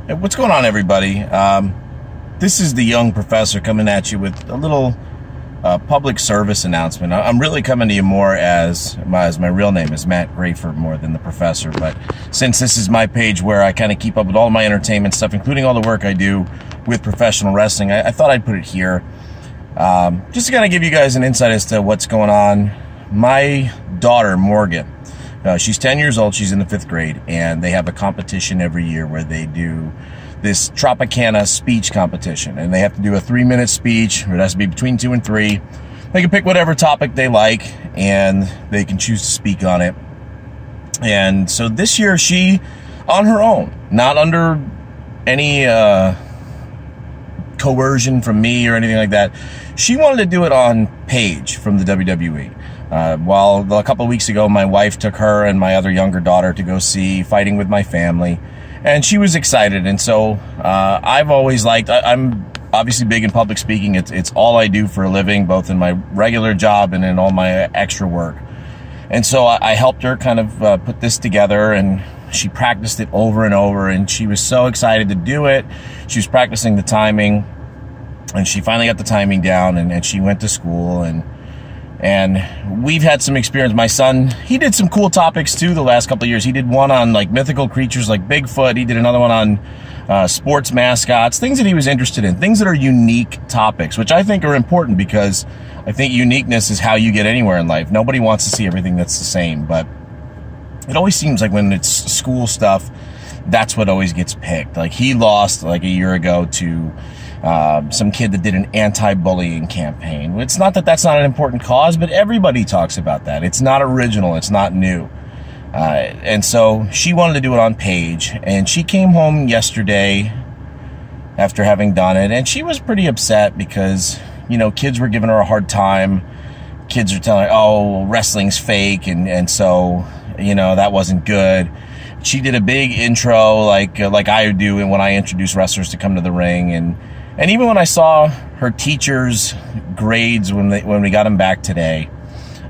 Hey, what's going on, everybody? This is the young professor coming at you with a little public service announcement. I'm really coming to you more as my real name is Matt Grayford more than the professor, but since this is my page where I kind of keep up with all my entertainment stuff, including all the work I do with professional wrestling, I thought I'd put it here just to kind of give you guys an insight as to what's going on. My daughter, Morrigan, she's 10 years old, she's in the 5th grade, and they have a competition every year where they do this Tropicana speech competition, and they have to do a 3-minute speech. It has to be between 2 and 3. They can pick whatever topic they like, and they can choose to speak on it. And so this year, she, on her own, not under any coercion from me or anything like that, she wanted to do it on Paige from the WWE. Well, a couple of weeks ago, my wife took her and my other younger daughter to go see Fighting with My Family, and she was excited. And so I've always liked, I'm obviously big in public speaking. It's all I do for a living, both in my regular job and in all my extra work. And so I helped her kind of put this together, and she practiced it over and over, and she was so excited to do it. She was practicing the timing, and she finally got the timing down, and she went to school, and we've had some experience. My son, he did some cool topics too the last couple of years. He did one on like mythical creatures like Bigfoot. He did another one on sports mascots, things that he was interested in, things that are unique topics, which I think are important because I think uniqueness is how you get anywhere in life. Nobody wants to see everything that's the same, but it always seems like when it's school stuff, that's what always gets picked. Like he lost like a year ago to some kid that did an anti-bullying campaign. It's not that that's not an important cause, but everybody talks about that. It's not original. It's not new. And so she wanted to do it on Paige, and she came home yesterday after having done it, and she was pretty upset because, you know, kids were giving her a hard time. Kids are telling her, oh, wrestling's fake, and so, you know, that wasn't good. She did a big intro like I do when I introduce wrestlers to come to the ring, and even when I saw her teachers' grades when we got them back today,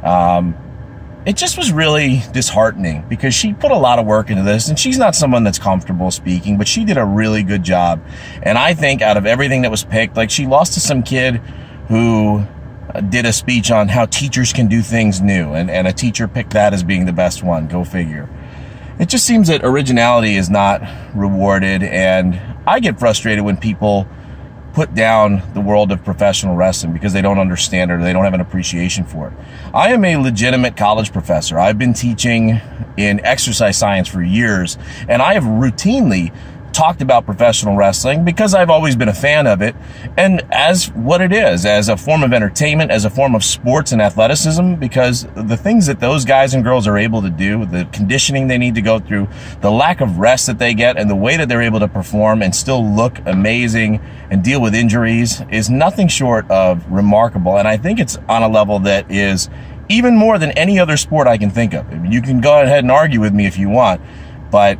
it just was really disheartening because she put a lot of work into this, and she's not someone that's comfortable speaking, but she did a really good job. And I think out of everything that was picked, like she lost to some kid who did a speech on how teachers can do things new, and a teacher picked that as being the best one. Go figure. It just seems that originality is not rewarded, and I get frustrated when people put down the world of professional wrestling because they don't understand it or they don't have an appreciation for it. I am a legitimate college professor. I've been teaching in exercise science for years, and I have routinely talked about professional wrestling because I've always been a fan of it, and as what it is, as a form of entertainment, as a form of sports and athleticism, because the things that those guys and girls are able to do, the conditioning they need to go through, the lack of rest that they get, and the way that they're able to perform and still look amazing and deal with injuries is nothing short of remarkable. And I think it's on a level that is even more than any other sport I can think of. I mean, you can go ahead and argue with me if you want, but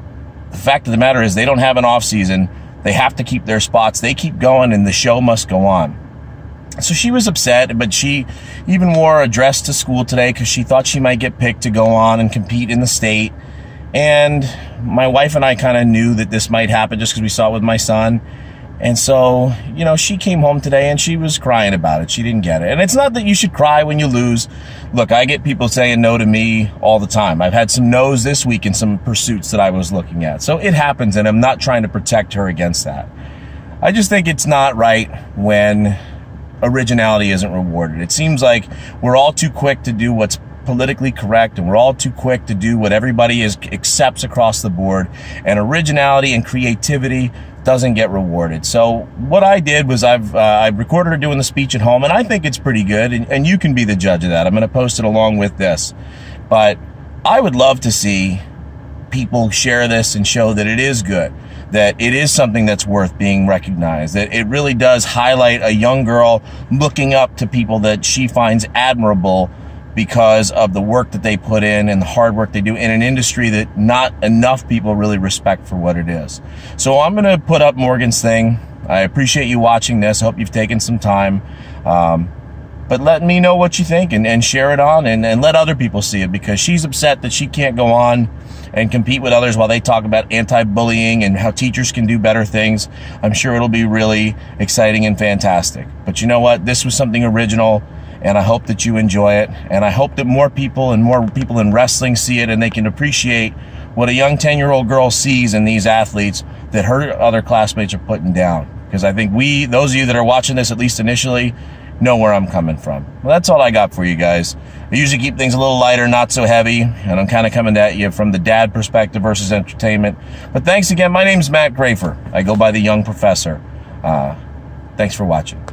the fact of the matter is they don't have an off season. They have to keep their spots. They keep going, and the show must go on. So she was upset, but she even wore a dress to school today because she thought she might get picked to go on and compete in the state. And my wife and I kind of knew that this might happen just because we saw it with my son. And so, you know, she came home today and she was crying about it. She didn't get it. And it's not that you should cry when you lose. Look, I get people saying no to me all the time. I've had some no's this week in some pursuits that I was looking at. So it happens, and I'm not trying to protect her against that. I just think it's not right when originality isn't rewarded. It seems like we're all too quick to do what's politically correct, and we're all too quick to do what everybody accepts across the board, and originality and creativity doesn't get rewarded. So what I did was I recorded her doing the speech at home, and I think it's pretty good, and you can be the judge of that. I'm going to post it along with this, but I would love to see people share this and show that it is good, that it is something that's worth being recognized, that it really does highlight a young girl looking up to people that she finds admirable because of the work that they put in and the hard work they do in an industry that not enough people really respect for what it is. So I'm going to put up Morgan's thing. I appreciate you watching this. I hope you've taken some time. but let me know what you think and share it on and let other people see it, because she's upset that she can't go on and compete with others while they talk about anti-bullying and how teachers can do better things. I'm sure it'll be really exciting and fantastic. But you know what? This was something original, and I hope that you enjoy it. And I hope that more people in wrestling see it, and they can appreciate what a young 10-year-old girl sees in these athletes that her other classmates are putting down. Because I think those of you that are watching this, at least initially, know where I'm coming from. Well, that's all I got for you guys. I usually keep things a little lighter, not so heavy, and I'm kind of coming at you from the dad perspective versus entertainment. But thanks again. My name's Matt Grafer. I go by the Young Professor. Thanks for watching.